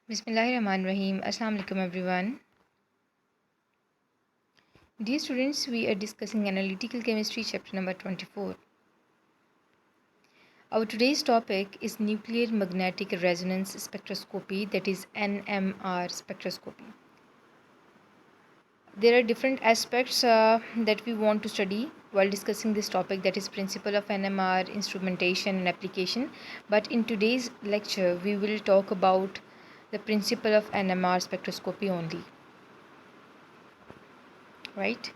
Bismillahirrahmanirrahim. Assalamu alaikum everyone. Dear students, we are discussing analytical chemistry chapter number 24. Our today's topic is nuclear magnetic resonance spectroscopy, that is NMR spectroscopy. There are different aspects that we want to study while discussing this topic, that is principle of NMR, instrumentation and application. But in today's lecture, we will talk about the principle of NMR spectroscopy only. Right?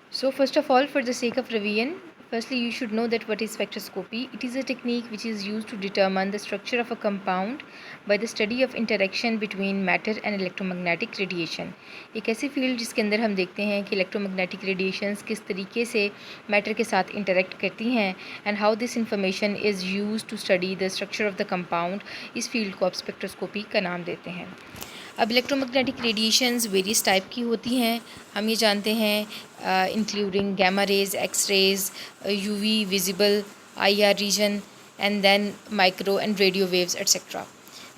So first of all, for the sake of revision, firstly you should know that what is spectroscopy. It is a technique which is used to determine the structure of a compound by the study of interaction between matter and electromagnetic radiation. एक ऐसी field जिसके अंदर हम देखते हैं कि electromagnetic radiations किस तरीके से मैटर के साथ इंटरेक्ट करती हैं and how this information is used to study the structure of the compound. इस फील्ड को आप स्पेक्ट्रोस्कोपी का नाम देते हैं. अब इलेक्ट्रोमैग्नेटिक रेडिएशंस वेरियस टाइप की होती हैं. हम ये जानते हैं including gamma rays, X rays, UV, visible, IR region and then micro and radio waves etcetera.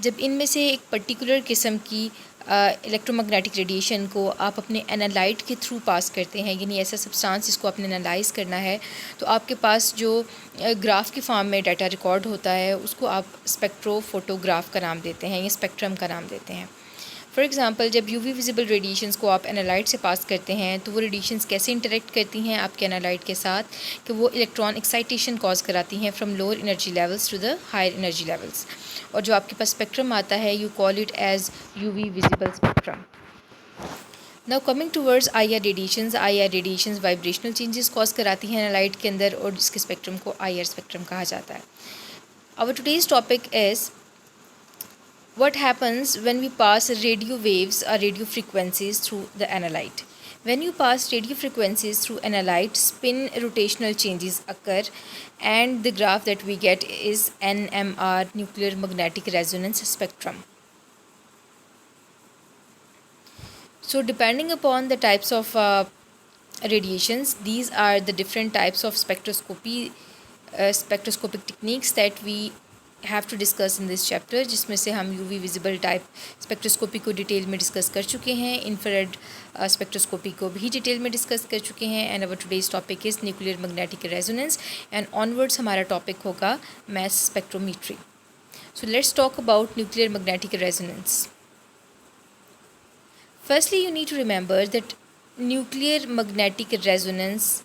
जब इनमें से एक पर्टिकुलर किस्म की इलेक्ट्रोमैग्नेटिक रेडिएशन को आप अपने एनालाइट के थ्रू पास करते हैं, यानी ऐसा सब्सटेंस जिसको आपने एनालाइज करना है, तो आपके पास जो ग्राफ की फॉर्म में डाटा रिकॉर्ड होता है उसको आप स्पेक्ट्रोफोटोग्राफ का नाम देते हैं या स्पेक्ट्रम का नाम देते हैं. फॉर एग्ज़ाम्पल, जब यूवी विजिबल रेडिएशंस को आप एनालाइट से पास करते हैं तो वो रेडिएशंस कैसे इंटरेक्ट करती हैं आपके एनालाइट के साथ कि वो इलेक्ट्रॉन एक्साइटेशन कॉज कराती हैं from lower energy levels to the higher energy levels. और जो आपके पास स्पेक्ट्रम आता है, you call it as UV visible spectrum. Now coming towards I R radiations vibrational changes cause कराती हैं एनालाइट के अंदर और जिसके स्पेक्ट्रम को आई आर स्पेक्ट्रम कहा जाता है. Our today's topic is what happens when we pass radio waves or radio frequencies through the analyte. When you pass radio frequencies through analyte, spin rotational changes occur and the graph that we get is NMR, nuclear magnetic resonance spectrum. So depending upon the types of radiations, these are the different types of spectroscopic techniques that we have to discuss in this chapter, जिसमें से हम UV visible type spectroscopy को detail में discuss कर चुके हैं, infrared spectroscopy को भी डिटेल में डिस्कस कर चुके हैं. And our today's topic is nuclear magnetic resonance and onwards हमारा टॉपिक होगा mass spectrometry. So let's talk about nuclear magnetic resonance. Firstly you need to remember that nuclear magnetic resonance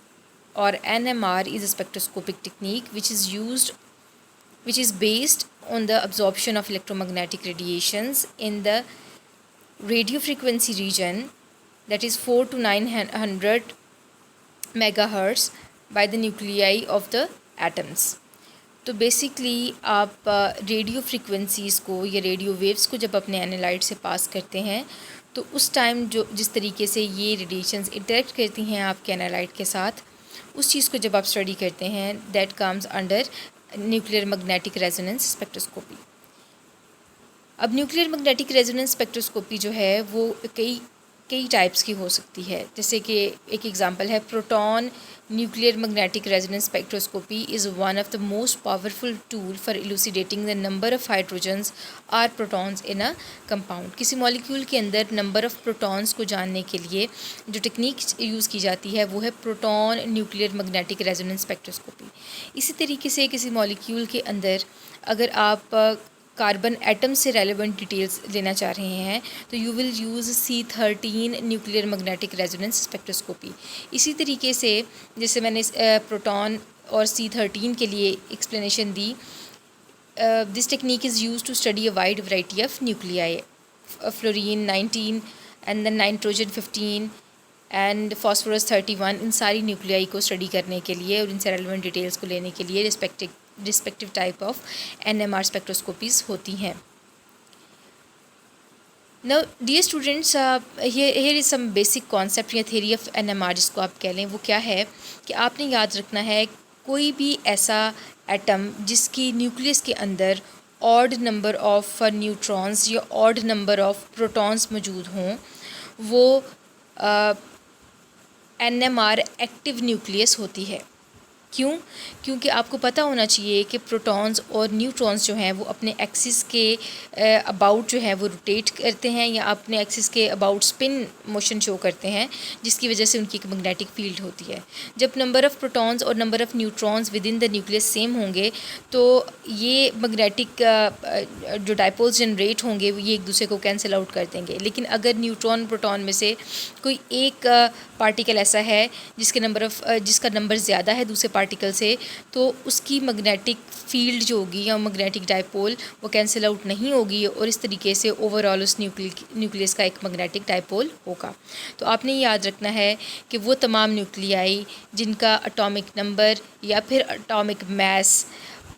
or NMR is a spectroscopic technique which is based on the absorption of electromagnetic radiations in the radio frequency region, that is 4 to 900 megahertz, by the nuclei of the atoms. तो basically आप radio frequencies को या radio waves को जब अपने analyte से पास करते हैं तो उस टाइम जो जिस तरीके से ये रेडिएशंस इंटरेक्ट करती हैं आपके एनालाइट के साथ, उस चीज़ को जब आप स्टडी करते हैं, that comes under nuclear magnetic resonance spectroscopy. अब न्यूक्लियर मैग्नेटिक रेजोनेंस स्पेक्ट्रोस्कोपी जो है वो कई टाइप्स की हो सकती है. जैसे कि एक एग्जांपल है proton nuclear magnetic resonance spectroscopy is one of the most powerful tool for elucidating the number of hydrogens are protons in a compound. किसी मॉलिक्यूल के अंदर नंबर ऑफ़ प्रोटॉन्स को जानने के लिए जो टेक्निक यूज़ की जाती है वो है proton nuclear magnetic resonance spectroscopy. इसी तरीके से किसी मॉलिक्यूल के अंदर अगर आप कार्बन एटम से रेलेवेंट डिटेल्स लेना चाह रहे हैं तो you will use C13 nuclear magnetic resonance spectroscopy. इसी तरीके से जैसे मैंने प्रोटॉन और C13 के लिए एक्सप्लेनेशन दी, this technique is use to study a wide variety of nuclei, fluorine 19 and then nitrogen 15 and phosphorus 31. इन सारी न्यूक्लियाई को स्टडी करने के लिए और इनसे रेलेवेंट डिटेल्स को लेने के लिए respective type of NMR spectroscopies होती हैं. Now dear students, here is some basic concept या थ्योरी ऑफ NMR जिसको आप कह लें. वो क्या है कि आपने याद रखना है कोई भी ऐसा एटम जिसकी न्यूक्लियस के अंदर ऑड नंबर ऑफ न्यूट्रॉन्स या ऑड नंबर ऑफ प्रोटॉन्स मौजूद हों, वो NMR एक्टिव न्यूक्लियस होती है. क्यों? क्योंकि आपको पता होना चाहिए कि प्रोटॉन्स और न्यूट्रॉन्स जो हैं वो अपने एक्सिस के अबाउट जो है वो रोटेट करते हैं या अपने एक्सिस के अबाउट स्पिन मोशन शो करते हैं, जिसकी वजह से उनकी एक मैग्नेटिक फील्ड होती है। जब नंबर ऑफ़ प्रोटॉन्स और number of neutrons with in the nucleus same होंगे तो ये मैग्नेटिक जो डायपोल्स जनरेट होंगे ये एक दूसरे को कैंसिल आउट कर देंगे। लेकिन अगर न्यूट्रॉन प्रोटॉन में से कोई एक पार्टिकल ऐसा है जिसका नंबर ज़्यादा है दूसरे पार्टिकल से, तो उसकी मैग्नेटिक फील्ड जो होगी या मैग्नेटिक डायपोल वो कैंसिल आउट नहीं होगी और इस तरीके से ओवरऑल उस न्यूक्लियस का एक मैग्नेटिक डायपोल होगा। तो आपने याद रखना है कि वो तमाम न्यूक्लियाई जिनका एटॉमिक नंबर या फिर एटॉमिक मास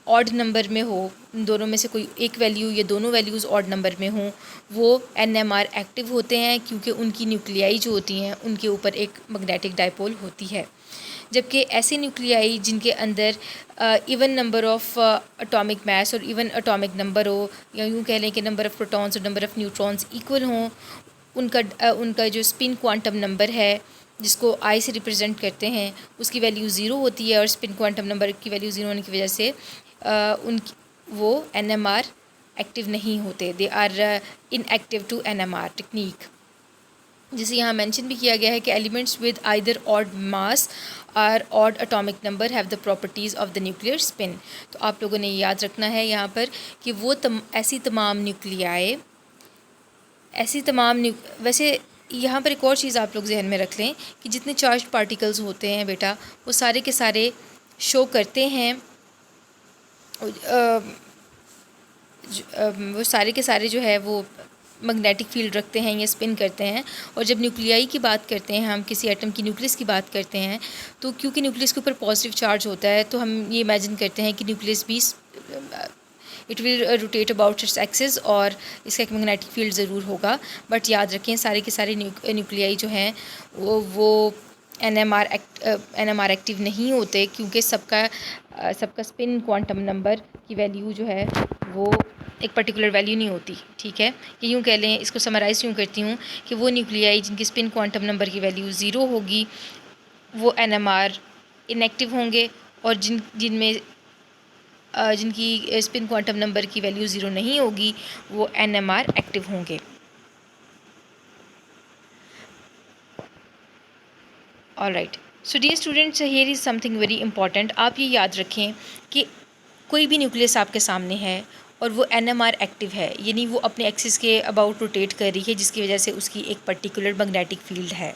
ऑड नंबर में हो, दोनों में से कोई एक वैल्यू या दोनों वैल्यूज़ ऑड नंबर में हों, वो NMR एक्टिव होते हैं क्योंकि उनकी न्यूक्लियाई जो होती हैं उनके ऊपर एक मैग्नेटिक डायपोल होती है। जबकि ऐसे न्यूक्लियाई जिनके अंदर even number of atomic mass और इवन एटॉमिक नंबर हो, या यूँ कह लें कि नंबर ऑफ़ प्रोटॉन्स और नंबर ऑफ़ न्यूट्रॉन्स इक्वल हों, उनका जो स्पिन क्वांटम नंबर है जिसको I से रिप्रेजेंट करते हैं उसकी वैल्यू ज़ीरो होती है और स्पिन क्वांटम नंबर की वैल्यू ज़ीरो होने की वजह से उनकी वो NMR एक्टिव नहीं होते, they are inactive to NMR technique. जिसे यहाँ मेंशन भी किया गया है कि elements with either odd mass और odd atomic number have the properties of the nuclear spin. तो आप लोगों ने याद रखना है यहाँ पर कि वो ऐसी तमाम वैसे यहाँ पर एक और चीज़ आप लोग जहन में रख लें कि जितने चार्ज पार्टिकल्स होते हैं बेटा वो सारे के सारे शो करते हैं वो सारे के सारे जो है वो मैग्नेटिक फील्ड रखते हैं या स्पिन करते हैं। और जब न्यूक्लियाई की बात करते हैं, हम किसी एटम की न्यूक्लियस की बात करते हैं, तो क्योंकि न्यूक्लियस के ऊपर पॉजिटिव चार्ज होता है तो हम ये इमेजिन करते हैं कि न्यूक्लियस भी it will rotate about its axis और इसका एक मैग्नेटिक फील्ड ज़रूर होगा। बट याद रखें सारे के सारे न्यूक्लियाई जो हैं वो NMR एक्टिव नहीं होते क्योंकि सबका स्पिन क्वांटम नंबर की वैल्यू जो है वो एक पर्टिकुलर वैल्यू नहीं होती। ठीक है, ये यूँ कह लें, इसको समराइज़ यूँ करती हूँ कि वो न्यूक्लियाई जिनकी स्पिन क्वांटम नंबर की वैल्यू ज़ीरो होगी वो NMR इनएक्टिव होंगे और जिनकी स्पिन क्वांटम नंबर की वैल्यू ज़ीरो नहीं होगी वो NMR एक्टिव होंगे। Alright, so dear students, here is something very important. आप ये याद रखें कि कोई भी न्यूक्लियस आपके सामने है और वो NMR एक्टिव है, यानी वो अपने एक्सिस के अबाउट रोटेट कर रही है जिसकी वजह से उसकी एक पर्टिकुलर मैग्नेटिक फील्ड है।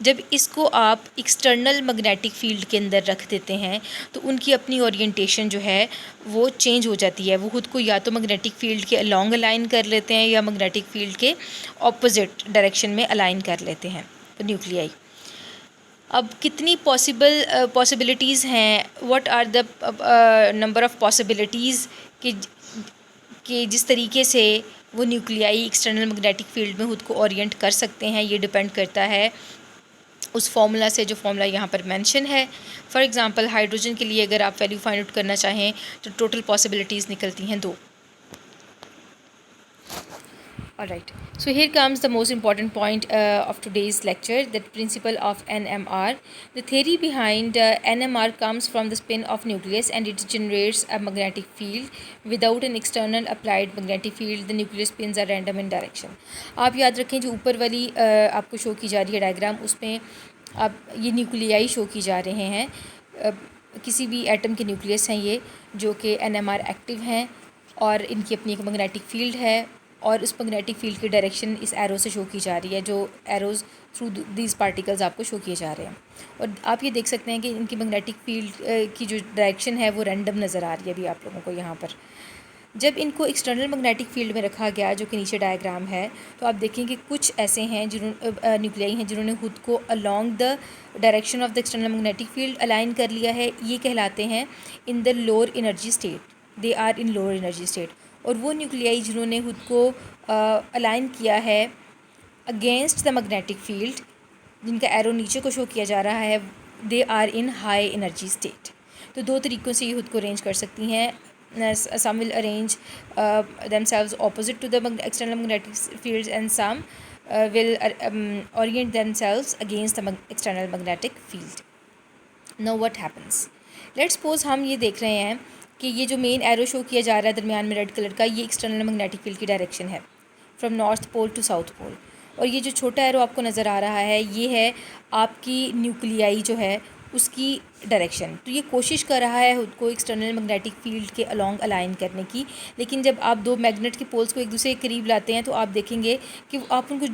जब इसको आप एक्सटर्नल मैग्नेटिक फील्ड के अंदर रख देते हैं तो उनकी अपनी ओरिएंटेशन जो है वो चेंज हो जाती है। वो खुद को या तो मैग्नेटिक फील्ड के अलॉन्ग अलाइन कर लेते हैं या मैग्नेटिक फील्ड के ऑपोजिट डायरेक्शन में अलाइन कर लेते हैं तो न्यूक्लियाई। अब कितनी पॉसिबिलिटीज़ हैं, what are the number of possibilities कि जिस तरीके से वो न्यूक्लियाई एक्सटर्नल मैग्नेटिक फील्ड में खुद को ओरिएंट कर सकते हैं, ये डिपेंड करता है उस फॉर्मूला से जो फॉर्मूला यहाँ पर मेंशन है। फॉर एग्ज़ाम्पल हाइड्रोजन के लिए अगर आप वैल्यू फाइंड आउट करना चाहें तो टोटल पॉसिबिलिटीज़ निकलती हैं 2। Alright, so here comes the most important point of today's lecture, the principle of NMR. The theory behind NMR comes from the spin of nucleus and it generates a magnetic field. Without an external applied magnetic field, the nucleus spins are random in direction. आप याद रखें जो ऊपर वाली आपको show की जा रही है डायग्राम, उसमें आप ये न्यूक्लियाई शो की जा रहे हैं। किसी भी एटम के न्यूक्लियस हैं ये जो कि NMR एक्टिव हैं और इनकी अपनी एक मैग्नेटिक फील्ड है और उस मैग्नेटिक फील्ड की डायरेक्शन इस एरो से शो की जा रही है, जो एरोज़ थ्रू दीज पार्टिकल्स आपको शो किए जा रहे हैं। और आप ये देख सकते हैं कि इनकी मैग्नेटिक फील्ड की जो डायरेक्शन है वो रैंडम नज़र आ रही है अभी आप लोगों को यहाँ पर। जब इनको एक्सटर्नल मैग्नेटिक फील्ड में रखा गया जो कि नीचे डायग्राम है, तो आप देखें कि कुछ ऐसे हैं न्यूक्लियाई हैं जिन्होंने खुद को along the direction of the external magnetic field align कर लिया है। ये कहलाते हैं in the lower energy state, they are in lower energy state. और वो न्यूक्लियाई जिन्होंने खुद को अलाइन किया है अगेंस्ट द मैग्नेटिक फील्ड, जिनका एरो नीचे को शो किया जा रहा है, they are in high energy state. तो 2 तरीक़ों से ये खुद को अरेंज कर सकती हैं। Some will arrange themselves opposite to the external magnetic fields and some will orient themselves against the external magnetic field. Now what happens? Let's suppose हम ये देख रहे हैं कि ये जो मेन एरो शो किया जा रहा है दरमियान में रेड कलर का, ये एक्सटर्नल मैग्नेटिक फील्ड की डायरेक्शन है from north pole to south pole. और ये जो छोटा एरो आपको नज़र आ रहा है ये है आपकी न्यूक्लियाई जो है उसकी डायरेक्शन। तो ये कोशिश कर रहा है खुद को एक्सटर्नल मैग्नेटिक फील्ड के अलोंग अलाइन करने की, लेकिन जब आप दो मैग्नेट के पोल्स को एक दूसरे के करीब लाते हैं तो आप देखेंगे कि आप उनको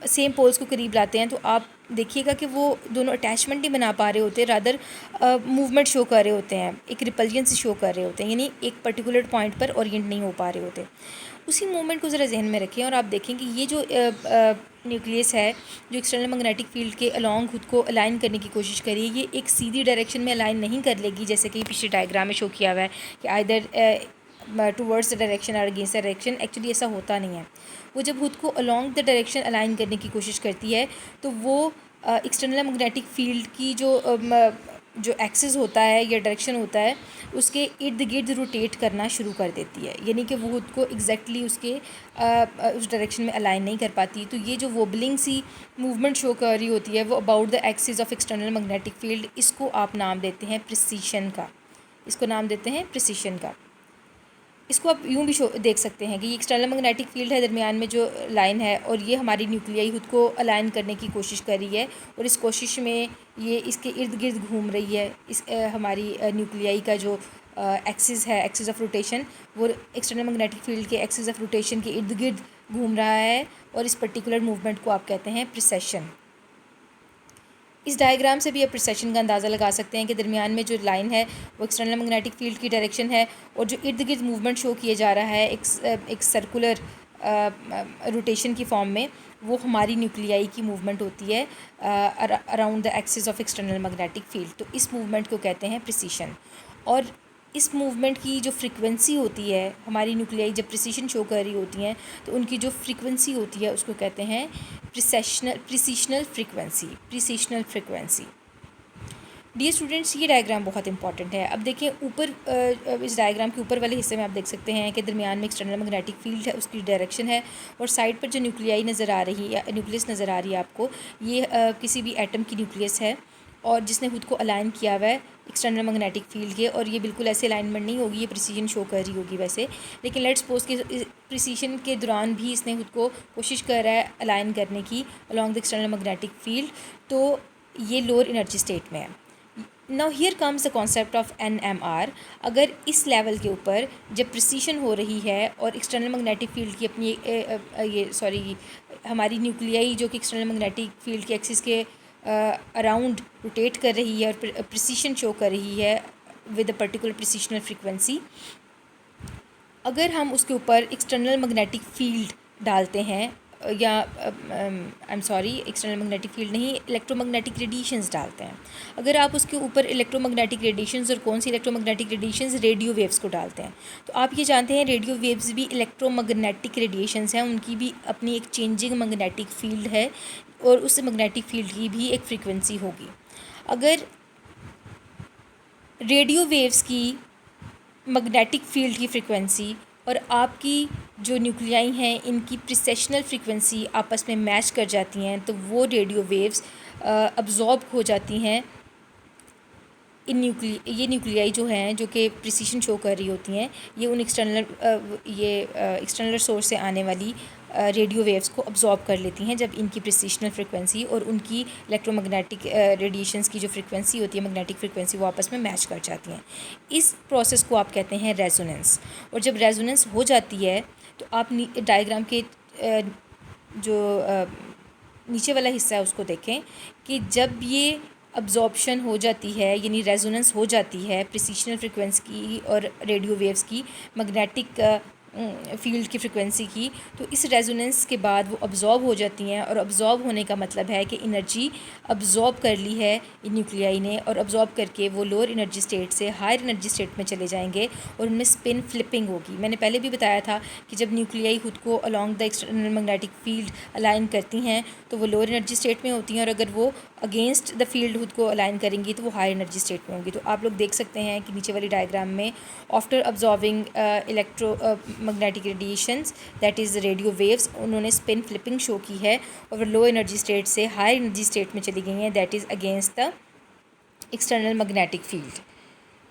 सेम पोल्स को करीब लाते हैं तो आप देखिएगा कि वो दोनों अटैचमेंट नहीं बना पा रहे होते, रादर मूवमेंट शो कर रहे होते हैं, एक रिपल्जन शो कर रहे होते हैं, यानी एक पर्टिकुलर पॉइंट पर ओरिएंट नहीं हो पा रहे होते। उसी मूवमेंट को ज़रा जहन में रखें और आप देखें कि ये जो न्यूक्लियस है जो एक्सटर्नल मैग्नेटिक फील्ड के अलोंग खुद को अलाइन करने की कोशिश करिए, ये एक सीधी डायरेक्शन में अलाइन नहीं कर लेगी जैसे कि पिछले डायग्राम में शो किया हुआ है कि आइदर टूवर्ड्स द डायरेक्शन और अगेंस्ट द डायरेक्शन। एक्चुअली ऐसा होता नहीं है। वो जब खुद को अलोंग द डायरेक्शन अलाइन करने की कोशिश करती है तो वो एक्सटर्नल मैग्नेटिक फील्ड की जो एक्सिस होता है या डायरेक्शन होता है उसके इर्द गिर्द रोटेट करना शुरू कर देती है, यानी कि वो खुद को एग्जैक्टली उसके उस डायरेक्शन में अलाइन नहीं कर पाती। तो ये जो वोबलिंग सी मूवमेंट शो कर रही होती है वो about the axis of external magnetic field, इसको आप नाम देते हैं प्रिसीशन का। इसको नाम देते हैं प्रिसीशन का। इसको आप यूँ भी देख सकते हैं कि ये एक्सटर्नल मैग्नेटिक फील्ड है दरमियान में जो लाइन है और ये हमारी न्यूक्लियाई खुद को अलाइन करने की कोशिश कर रही है और इस कोशिश में ये इसके इर्द गिर्द घूम रही है। इस हमारी न्यूक्लियाई का जो एक्सिस है, एक्सिस ऑफ रोटेशन, वो एक्सटर्नल मैग्नेटिक फील्ड के एक्सिस ऑफ रोटेशन के इर्द गिर्द घूम रहा है और इस पर्टिकुलर मूवमेंट को आप कहते हैं प्रिसेशन। इस डायग्राम से भी आप प्रिसेशन का अंदाज़ा लगा सकते हैं कि दरमियान में जो लाइन है वो एक्सटर्नल मैग्नेटिक फील्ड की डायरेक्शन है और जो इर्द गिर्द मूवमेंट शो किया जा रहा है एक सर्कुलर रोटेशन की फॉर्म में, वो हमारी न्यूक्लियाई की मूवमेंट होती है around the axis of external magnetic field. तो इस मूवमेंट को कहते हैं प्रिसीशन। और इस मूवमेंट की जो फ्रीक्वेंसी होती है, हमारी न्यूक्लियाई जब प्रिसीशन शो कर रही होती हैं तो उनकी जो फ्रीक्वेंसी होती है उसको कहते हैं प्रिसीशनल फ्रीक्वेंसी। डियर स्टूडेंट्स, ये डायग्राम बहुत इंपॉर्टेंट है। अब देखें ऊपर इस डायग्राम के ऊपर वाले हिस्से में आप देख सकते हैं कि दरमियान में एक्सटर्नल मैग्नेटिक फील्ड है, उसकी डायरेक्शन है, और साइड पर जो न्यूक्लियाई नज़र आ रही है, न्यूक्लियस नज़र आ रही है आपको, ये किसी भी एटम की न्यूक्लियस है और जिसने खुद को अलाइन किया हुआ है एक्सटर्नल मैग्नेटिक फील्ड के। और ये बिल्कुल ऐसे अलाइनमेंट नहीं होगी, ये प्रिसीजन शो कर रही होगी वैसे, लेकिन लेट्स सपोज कि प्रिसीजन के दौरान भी इसने खुद को कोशिश कर रहा है अलाइन करने की along the external magnetic field, तो ये लोअर एनर्जी स्टेट में है। Now here comes the concept of NMR। अगर इस लेवल के ऊपर जब प्रिसीशन हो रही है और एक्सटर्नल मैग्नेटिक फील्ड की अपनी हमारी न्यूक्लियाई जो कि एक्सटर्नल मैग्नेटिक फील्ड के एक्सिस के अराउंड रोटेट कर रही है और प्रिसीशन शो कर रही है विद अ पर्टिकुलर प्रिसीशनल फ्रीक्वेंसी, अगर हम उसके ऊपर एक्सटर्नल मैग्नेटिक फील्ड डालते हैं या एक्सटर्नल मैग्नेटिक फील्ड नहीं, इलेक्ट्रोमैग्नेटिक रेडिएशंस डालते हैं। अगर आप उसके ऊपर इलेक्ट्रोमैग्नेटिक रेडिएशंस, और कौन सी इलेक्ट्रोमैग्नेटिक रेडिएशंस, रेडियो वेव्स को डालते हैं, तो आप ये जानते हैं रेडियो वेव्स भी इलेक्ट्रोमैग्नेटिक रेडिएशंस हैं, उनकी भी अपनी एक चेंजिंग मैग्नेटिक फील्ड है और उस मैग्नेटिक फील्ड की भी एक फ्रीक्वेंसी होगी। अगर रेडियो वेव्स की मैग्नेटिक फील्ड की फ्रीक्वेंसी और आपकी जो न्यूक्लियाई हैं इनकी प्रिसेशनल फ्रीक्वेंसी आपस में मैच कर जाती हैं तो वो रेडियो वेव्स अब्जॉर्ब हो जाती हैं ये न्यूक्लियाई जो हैं जो कि प्रिसीशन शो कर रही होती हैं, ये उन एक्सटर्नल सोर्स से आने वाली रेडियो वेव्स को अब्जॉर्ब कर लेती हैं जब इनकी प्रिसीशनल फ्रीक्वेंसी और उनकी इलेक्ट्रोमैग्नेटिक रेडिएशंस की जो फ्रीक्वेंसी होती है, मैग्नेटिक फ्रीक्वेंसी, वो आपस में मैच कर जाती हैं। इस प्रोसेस को आप कहते हैं रेजोनेंस। और जब रेजोनेंस हो जाती है तो आप डायग्राम के जो नीचे वाला हिस्सा है उसको देखें कि जब ये अब्जॉर्प्शन हो जाती है यानी रेजोनेंस हो जाती है प्रिसीशनल फ्रीक्वेंसी की और रेडियो वेव्स की मैग्नेटिक फील्ड की फ्रीक्वेंसी की, तो इस रेजोनेंस के बाद वो अब्जॉर्ब हो जाती हैं। और अब्जॉर्ब होने का मतलब है कि एनर्जी अब्जॉर्ब कर ली है न्यूक्लियाई ने और अब्जॉर्ब करके वो लोअर एनर्जी स्टेट से हायर एनर्जी स्टेट में चले जाएंगे और उनमें स्पिन फ्लिपिंग होगी। मैंने पहले भी बताया था कि जब न्यूक्लियाई खुद को along the external magnetic field align करती हैं तो वो लोअर एनर्जी स्टेट में होती हैं और अगर वो अगेंस्ट द फील्ड खुद को अलाइन करेंगी तो वो हाई एनर्जी स्टेट में होंगी। तो आप लोग देख सकते हैं कि नीचे वाली डायग्राम में after absorbing magnetic radiations that is radio waves, उन्होंने स्पिन फ्लिपिंग शो की है और लो एनर्जी स्टेट से हाई एनर्जी स्टेट में चली गई हैं that is against the external magnetic field.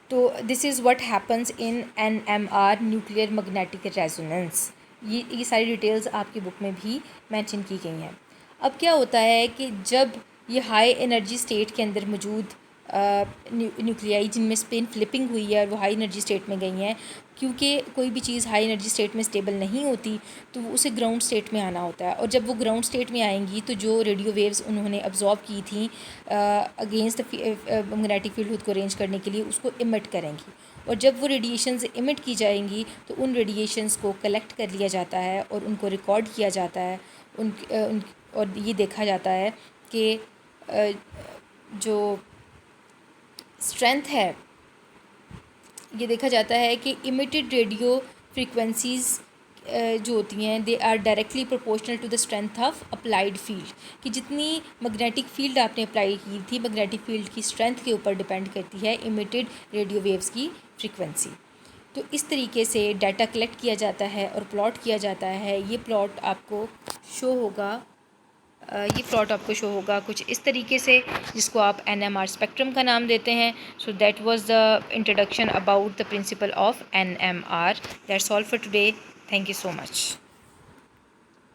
तो this is what happens in NMR, nuclear magnetic resonance. ये सारी डिटेल्स आपकी बुक में भी मेंशन की गई हैं। अब क्या होता है कि जब ये हाई एनर्जी स्टेट के अंदर मौजूद न्यूक्लियाई जिनमें स्पिन फ्लिपिंग हुई है और वो हाई एनर्जी स्टेट में गई हैं, क्योंकि कोई भी चीज़ हाई एनर्जी स्टेट में स्टेबल नहीं होती तो उसे ग्राउंड स्टेट में आना होता है, और जब वो ग्राउंड स्टेट में आएंगी तो जो रेडियो वेव्स उन्होंने अब्जॉर्ब की थी अगेंस्ट मैग्नेटिक फील्ड खुद को अरेंज करने के लिए, उसको इमिट करेंगी, और जब वो रेडिएशंस इमिट की जाएंगी तो उन रेडिएशंस को कलेक्ट कर लिया जाता है और उनको रिकॉर्ड किया जाता है। और ये देखा जाता है कि जो स्ट्रेंथ है, ये देखा जाता है कि इमिटेड रेडियो फ्रीक्वेंसीज़ जो होती हैं they are directly proportional to the strength of applied field, कि जितनी मैग्नेटिक फील्ड आपने अप्लाई की थी मैग्नेटिक फील्ड की स्ट्रेंथ के ऊपर डिपेंड करती है इमिटेड रेडियो वेव्स की फ्रीक्वेंसी। तो इस तरीके से डाटा कलेक्ट किया जाता है और प्लॉट किया जाता है। ये प्लॉट आपको शो होगा कुछ इस तरीके से, जिसको आप NMR स्पेक्ट्रम का नाम देते हैं। So that was the introduction about the principle of NMR। That's all for today. Thank you so much.